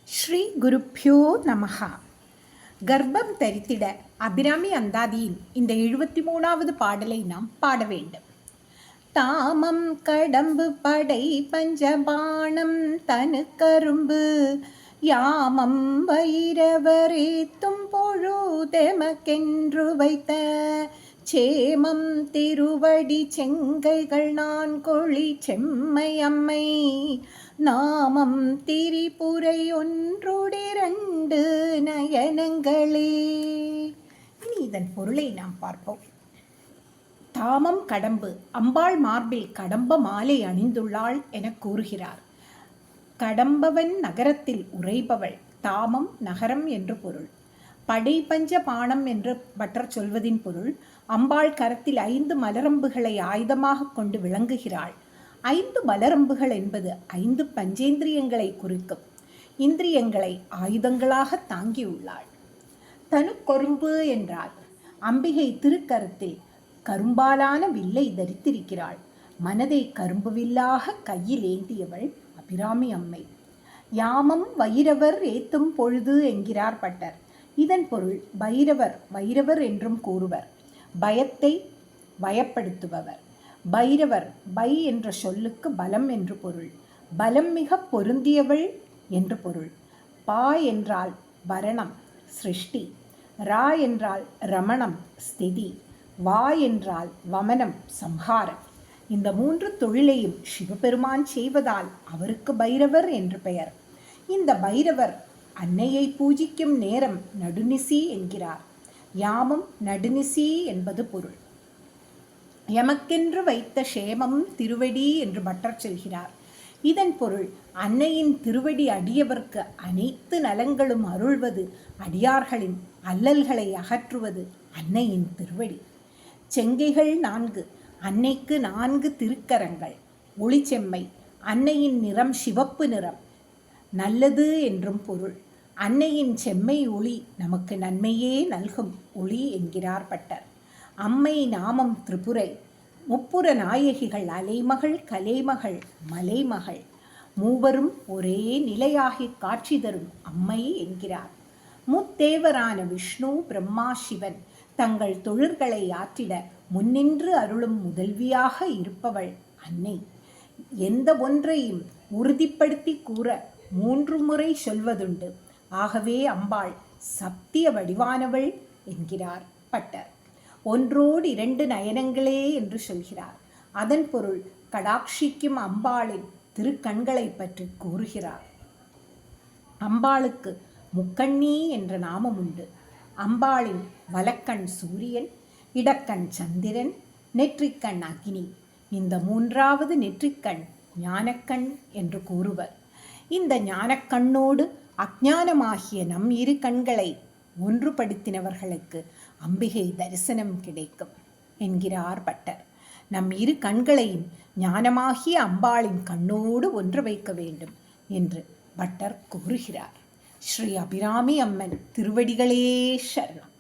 ஸ்ரீ குருப்பியோ நமஹா. கர்ப்பம் தரித்திட அபிராமி அந்தாதியின் இந்த 73வது பாடலை நாம் பாட வேண்டும். தாமம் கடம்பு படை பஞ்சபாணம் தனு கரும்பு யாமம் வைரவரேத்தும் பொழுதெமக்கென்று வைத்த சேமம் திருவடி செங்கைகள் நான் கொழி செம்மையம்மை நாமம் திரிபுரை ஒன்றுடிரண்டு நயனங்களே. இனி இதன் பொருளை நாம் பார்ப்போம். தாமம் கடம்பு, அம்பாள் மார்பில் கடம்ப மாலை அணிந்துள்ளாள் என கூறுகிறார். கடம்பவன் நகரத்தில் உறைபவள். தாமம் நகரம் என்று பொருள். படை பஞ்ச பாணம் என்று பட்டர் சொல்வதின் பொருள், அம்பாள் கரத்தில் 5 மலரம்புகளை ஆயுதமாக கொண்டு விளங்குகிறாள். 5 மலரம்புகள் என்பது 5 பஞ்சேந்திரியங்களை குறிக்கும். இந்திரியங்களை ஆயுதங்களாக தாங்கியுள்ளாள். தனுக்கொரும்பு என்றால் அம்பிகை திருக்கரத்தில் கரும்பாலான வில்லை தரித்திருக்கிறாள். மனதை கரும்பு வில்லாக கையில் ஏந்தியவள் அபிராமி அம்மை. யாமம் வைரவர் ஏத்தும் பொழுது என்கிறார் பட்டர். இதன் பொருள் வைரவர் என்றும் கூறுவர். பயத்தை பயப்படுத்துபவர். பைரவர், பை என்ற சொல்லுக்கு பலம் என்று பொருள். பலம் மிக பொருந்தியவள் என்று பொருள். பா என்றால் வரணம், சிருஷ்டி. ரா என்றால் ரமணம், ஸ்திதி. வா என்றால் வமனம், சம்ஹாரம். இந்த 3 தொழிலையும் சிவபெருமான் செய்வதால் அவருக்கு பைரவர் என்று பெயர். இந்த பைரவர் அன்னையை பூஜிக்கும் நேரம் நடுநிசி என்கிறார். யாமம் நடுநிசி என்பது பொருள். எமக்கென்று வைத்த சேமம் திருவடி என்று பட்டர் சொல்கிறார். இதன் பொருள், அன்னையின் திருவடி அடியவர்க்கு அனைத்து நலங்களும் அருள்வது, அடியார்களின் அல்லல்களை அகற்றுவது அன்னையின் திருவடி. செங்கைகள் 4, அன்னைக்கு 4 திருக்கரங்கள். ஒளிச்செம்மை, அன்னையின் நிறம் சிவப்பு நிறம், நல்லது என்றும் பொருள். அன்னையின் செம்மை ஒளி நமக்கு நன்மையே நல்கும் ஒளி என்கிறார் பட்டர். அம்மை நாமம் திரிபுரை. முப்புர நாயகிகள் அலைமகள், கலைமகள், மலைமகள். மூவரும் ஒரே நிலையாகி காட்சி தரும் அம்மை என்கிறார். முத்தேவரான விஷ்ணு, பிரம்மா, சிவன் தங்கள் தொழில்களை ஆற்றிட முன்னின்று அருளும் முதல்வியாக இருப்பவள் அன்னை. எந்த ஒன்றையும் உறுதிப்படுத்தி கூற 3 முறை சொல்வதுண்டு. ஆகவே அம்பாள் சத்திய வடிவானவள் என்கிறார் பட்டர். ஒன்றோடு 2 நயனங்களே என்று சொல்கிறார். அதன் பொருள், கடாட்சிக்கும் அம்பாளின் திருக்கண்களை பற்றி கூறுகிறார். அம்பாளுக்கு முக்கண்ணி என்ற நாமம் உண்டு. அம்பாளின் வலக்கண் சூரியன், இடக்கண் சந்திரன், நெற்றிக்கண் அக்னி. இந்த 3வது நெற்றிக்கண் ஞானக்கண் என்று கூறுவர். இந்த ஞானக்கண்ணோடு அஞ்ஞானமாகிய நம் 2 கண்களை ஒன்றுபடுத்தினவர்களுக்கு அம்பிகை தரிசனம் கிடைக்கும் என்கிறார் பட்டர். நம் 2 கண்களையும் ஞானமாகிய அம்பாளின் கண்ணோடு ஒன்று வைக்க வேண்டும் என்று பட்டர் கூறுகிறார். ஸ்ரீ அபிராமி அம்மன் திருவடிகளே சரணம்.